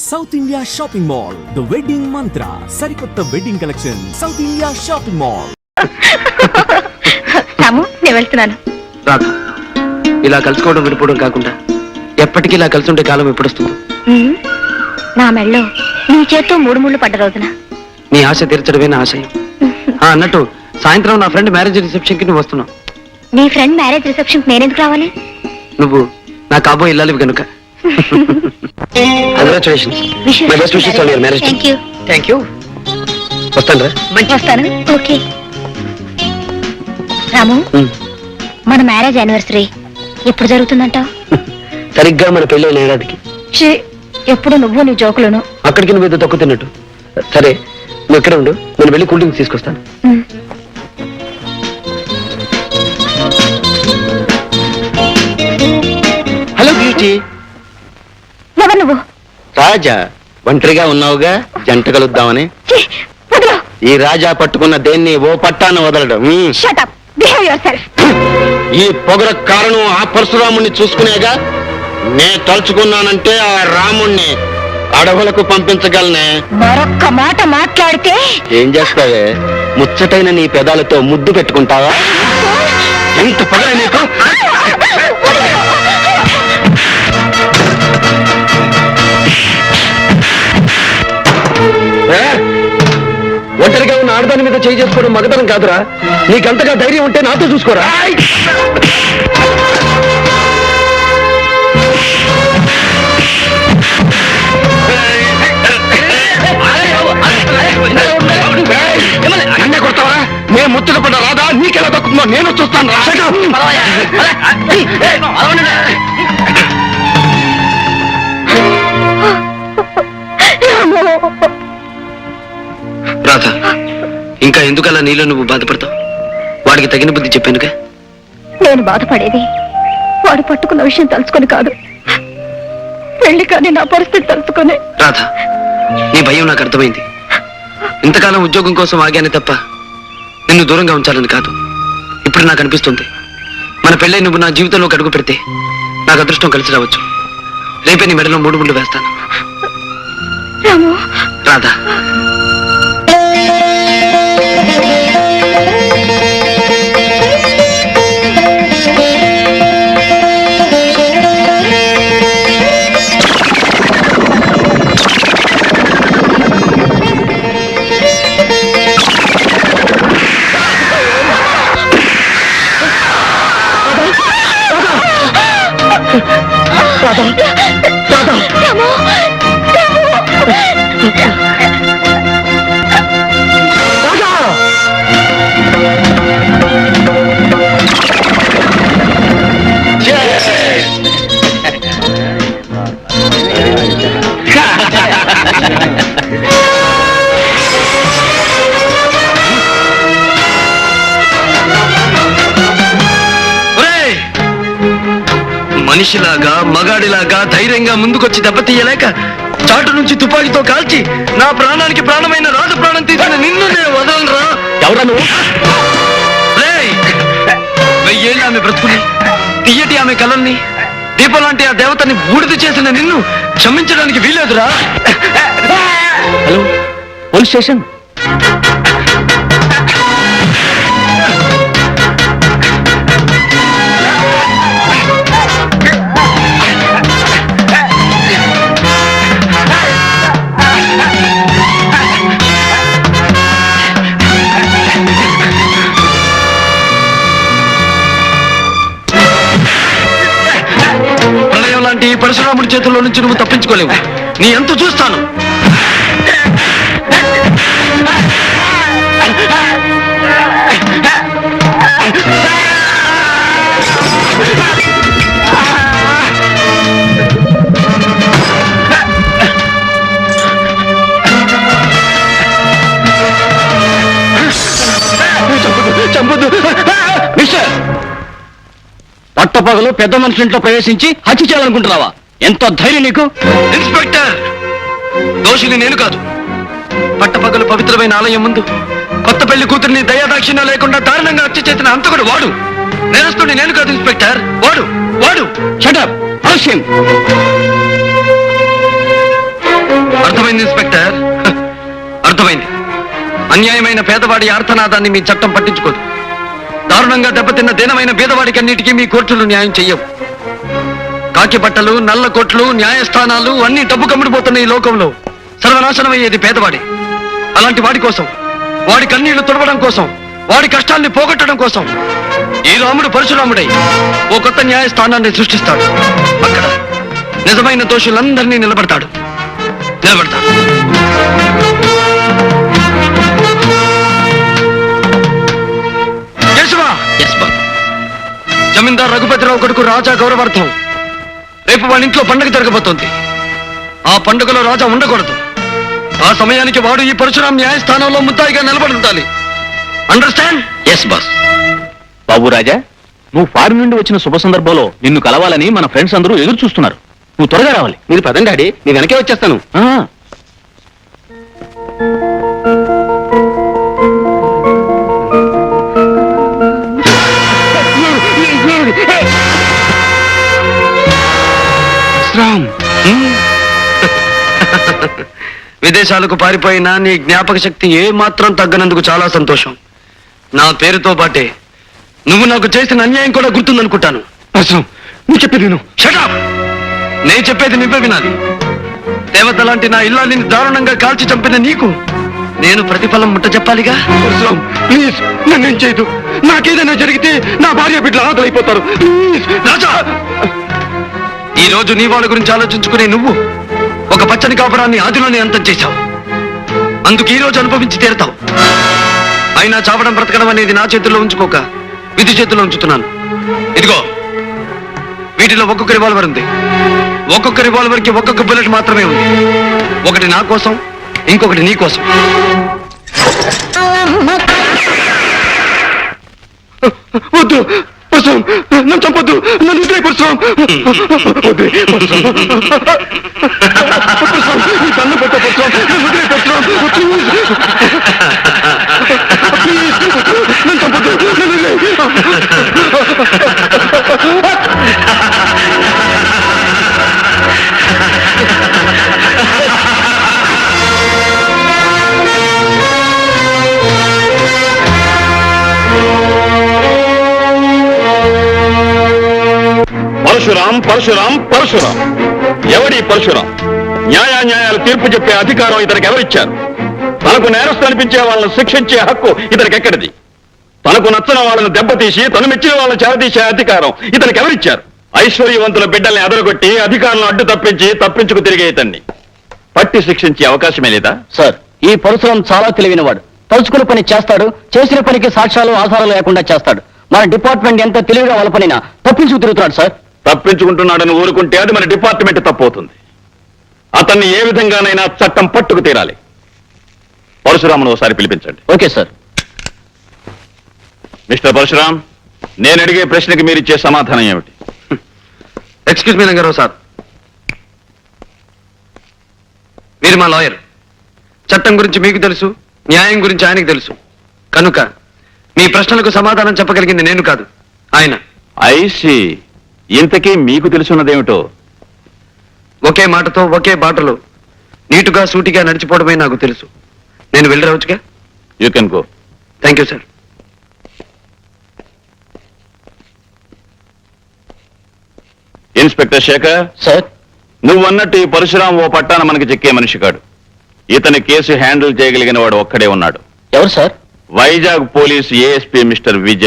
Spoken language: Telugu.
South India shopping mall, the wedding Mantra, సరికొత్త wedding collection, South India shopping mall. Ramu, నేను వెళ్తున్నాను. రాధా, ఇలా కలుసుకోవడం విడిపోవడం కాకుండా ఎప్పటికీ ఇలా కలిసి ఉండే కాలం ఎప్పుడొస్తుంది? నా మెళ్ళో నీ చేత్తో 3 ముళ్ళు పడ్డ రోజున. నీ ఆశ తీర్చడమే నా ఆశయం. అన్నట్టు సాయంత్రం నా ఫ్రెండ్ మ్యారేజ్ రిసెప్షన్ కి నువ్వు వస్తున్నావు. నీ ఫ్రెండ్ మ్యారేజ్ రిసెప్షన్ నేనెందుకు రావాలి? నువ్వు నా కాబోయే ఇల్లాలివి కనుక. Congratulations. My best wishes for your marriage. Thank you. వస్తాను రా. వస్తాను. ఓకే. రాము, మన మ్యారేజ్ యానివర్సరీ ఎప్పుడు జరుగుతుందంటావు? సరిగ్గా మన పెళ్ళైన ఏడాదికి. ఎప్పుడు నువ్వు నీ జోకులను. అక్కడికి నువ్వు ఏదో తక్కువ తిన్నట్టు. సరే, నువ్వు ఎక్కడ ఉండు, నేను వెళ్ళి కూల్ డ్రింక్స్ తీసుకొస్తాను. Hello beauty. ఎవరు నువ్వు? రాజా, ఒంటరిగా ఉన్నావుగా, జంట కలుద్దామని. ఈ రాజా పట్టుకున్న దేన్ని ఓ పట్టాన వదలడం. Shut up, behave yourself. ఈ పొగర కారణం ఆ పరశురాముణ్ణి చూసుకునేగా. నే తలుచుకున్నానంటే ఆ రాముణ్ణి అడవులకు పంపించగలనే. మరొక్క మాట మాట్లాడితే ఏం చేస్తావే? ముచ్చటైన నీ పెదాలతో ముద్దు పెట్టుకుంటావా? ఎంత పొగరే నీకు? ఒంటరిగా ఉన్న ఆడదాని మీద చేయి చేసుకోవడం మగతనం కాదురా. నీకంతగా ధైర్యం ఉంటే నాతో చూసుకోరా. అన్నే కొడతావా? నేను ముచ్చట పడ్డా రాదా? నీకెలా దక్కుందో నేను చూస్తాను. రాధా, ఇంకా ఎందుకలా నీలో నువ్వు బాధపడతావు? వాడికి తగిన బుద్ధి చెప్పానుగా. నేను బాధపడేది వాడు పట్టుకున్న విషయం తలుచుకొని కాదు, పెళ్లి కానీ నా పరిస్థితి తలుచుకొని. రాధా, నీ భయం నాకు అర్థమైంది. ఇంతకాలం ఉద్యోగం కోసం ఆగానే తప్ప నిన్ను దూరంగా ఉంచాలని కాదు. ఇప్పుడు నాకు అనిపిస్తుంది, మన పెళ్ళై నువ్వు నా జీవితంలోకి అడుగు పెడితే నాకు అదృష్టం కలిసి రావచ్చు. రేపే నీ మెడలో 3 ముళ్ళు వేస్తాను. రాధా, మనిషిలాగా మగాడిలాగా ధైర్యంగా ముందుకొచ్చి దెబ్బతీయలేక చాటు నుంచి తుపాకీతో కాల్చి నా ప్రాణానికి ప్రాణమైన రాజు ప్రాణం తీసిన నిన్ను నేను వదలరా. ఎవరా నువ్వు? 1000 ఏళ్ళు ఆమె బ్రతుకుని, తీయటి ఆమె కలల్ని, దీపం లాంటి ఆ దేవతని బూడిద చేసిన నిన్ను క్షమించడానికి వీలేదురా. Hello, police station. ఈ పరశురాముడి చేతుల్లో నుంచి నువ్వు తప్పించుకోలేవు. నీ ఎంత చూస్తాను. మిస్టర్, పట్టపగలు పెద్ద మనుషుల ఇంట్లో ప్రవేశించి హత్య చేయాలనుకుంటున్నావా? ఎంత ధైర్యం నీకు? ఇన్స్పెక్టర్, దోషిని నేను కాదు. పట్టపగలు పవిత్రమైన ఆలయం ముందు కొత్త పెళ్లి కూతురిని దయాదాక్షిణ్యం లేకుండా దారుణంగా హత్య చేసిన అంతకుడు వాడు. నేరస్తుని నేను కాదు ఇన్స్పెక్టర్, వాడు వాడు. Shut up. అవశ్యం. అన్యాయమైన పేదవాడి ఆర్తనాదాన్ని మీ చట్టం పట్టించుకోదు. దారుణంగా దెబ్బతిన్న దీనమైన పేదవాడికి అన్నిటికీ మీ కోర్టులు న్యాయం చెయ్యవు. కాకి బట్టలు, నల్ల కోట్లు, న్యాయస్థానాలు అన్ని డబ్బు కమ్ముడిపోతున్న ఈ లోకంలో సర్వనాశనమయ్యేది పేదవాడి. అలాంటి వాడి కోసం, వాడి కన్నీళ్లు తుడవడం కోసం, వాడి కష్టాల్ని పోగొట్టడం కోసం ఈ రాముడు పరశురాముడై ఓ కొత్త న్యాయస్థానాన్ని సృష్టిస్తాడు. అక్కడ నిజమైన దోషులందరినీ నిలబడతాడు. జమీందార్ రఘుపతిరావు కొడుకు రాజా గౌరవార్థం రేపు వాళ్ళ ఇంట్లో పండుగ జరగబోతోంది. ఆ పండుగలో రాజా ఉండకూడదు. ఆ సమయానికి వాడు ఈ పరశురాం న్యాయస్థానంలో ముద్దాయిగా నిలబడి ఉండాలి. Understand? Yes boss. Babu Raja, నువ్వు ఫారిన్ నుండి వచ్చిన శుభ సందర్భంలో నిన్ను కలవాలని మన ఫ్రెండ్స్ అందరూ ఎదురు చూస్తున్నారు. నువ్వు త్వరగా రావాలి. మీరు పదండి డాడీ, నేను వెనకే వచ్చేస్తాను. విదేశాలకు పారిపోయినా నీ జ్ఞాపక శక్తి ఏ మాత్రం తగ్గనందుకు చాలా సంతోషం. నా పేరుతో పాటే నువ్వు నాకు చేసిన అన్యాయం కూడా గుర్తుందనుకుంటాను. నువ్వు చెప్పేది విను. Shut up! నేను చెప్పేది నువ్వే వినాలి. దేవత లాంటి నా ఇల్లాలిని దారుణంగా కాల్చి చంపిన నీకు నేను ప్రతిఫలం ముట్ట చెప్పాలిగా. ప్లీజ్ నన్నేం చేయదు. నాకేదైనా జరిగితే నా భార్య బిడ్డలు అనాథలైపోతారు. రాజా, ఈ రోజు నీ వాళ్ళ గురించి ఆలోచించుకునే నువ్వు ఒక పచ్చని కాపురాన్ని ఆదిలోనే అంతం చేశావు. అందుకు ఈ రోజు అనుభవించి తీరుతావు. అయినా చావడం బ్రతకడం అనేది నా చేతుల్లో ఉంచుకోక విధి చేతుల్లో ఉంచుతున్నాను. ఇదిగో, వీటిలో ఒక్కొక్క రివాల్వర్ ఉంది. ఒక్కొక్క రివాల్వర్ కి ఒక్కొక్క బుల్లెట్ మాత్రమే ఉంది. ఒకటి నా కోసం, ఇంకొకటి నీ కోసం. వద్దు పరశురాం, నన్ను చంపొద్దు. నన్ను వదిలే పరశురాం. వదిలే పరశురాం. పరశురాం, నీ కన్ను పెట్ట పరశురాం. నన్ను వదిలే పరశురాం. ప్లీజ్ నన్ను చంపొద్దు. నన్ను వదిలే. పరశురాం పరశురాం పరశురాం. ఎవడి పరశురాం? న్యాయాన్యాయాలు తీర్పు చెప్పే అధికారం ఇతనికి ఎవరిచ్చారు? తనకు నేరస్తు అనిపించే వాళ్ళను శిక్షించే హక్కు ఇతనికి ఎక్కడిది? తనకు నచ్చని వాళ్ళను దెబ్బతీసి తను మెచ్చిన వాళ్ళని చేరదీసే అధికారం ఇతనికి ఎవరిచ్చారు? ఐశ్వర్యవంతుల బిడ్డల్ని అదరగొట్టి అధికారులను అడ్డు తప్పించుకు తిరిగే ఇతన్ని పట్టి శిక్షించే అవకాశమే లేదా? సార్, ఈ పరశురాం చాలా తెలివినవాడు. తలుచుకున్న పని చేస్తాడు. చేసిన పనికి సాక్ష్యాలు ఆధారాలు లేకుండా చేస్తాడు. మన డిపార్ట్మెంట్ ఎంత తెలివిగా వలపనినా తప్పించుకు తిరుగుతున్నాడు సార్. తప్పించుకుంటున్నాడని ఊరుకుంటే అది మన డిపార్ట్మెంట్ తప్పు అవుతుంది. అతన్ని ఏ విధంగానైనా చట్టం పట్టుకు తీరాలి. పరశురామును ఒకసారి పిలిపించండి. Okay sir. మిస్టర్ పరశురాం, నేను అడిగే ప్రశ్నకి మీరిచ్చే సమాధానం ఏమిటి? ఎక్స్క్యూజ్ మీ రంగారావు సార్, మీరు మా లాయర్. చట్టం గురించి మీకు తెలుసు, న్యాయం గురించి ఆయనకు తెలుసు. కనుక మీ ప్రశ్నలకు సమాధానం చెప్పగలిగింది నేను కాదు, ఆయన. ఐసి, ఇంతకీ మీకు తెలుసున్నదేమిటో? ఒకే మాటతో ఒకే బాటలో నీటుగా సూటిగా నడిచిపోవడమే నాకు తెలుసు. నేను వెళ్ళి రావచ్చుగా? You can go. Thank you sir. Inspector Shekhar sir, నువ్వన్నట్టు ఈ పరశురాం ఓ పట్టాన మనకి చెక్కే మనిషి కాడు. ఇతని కేసు హ్యాండిల్ చేయగలిగిన వాడు ఒక్కడే ఉన్నాడు. ఎవరు sir? Vizag police ASP mister Vijay.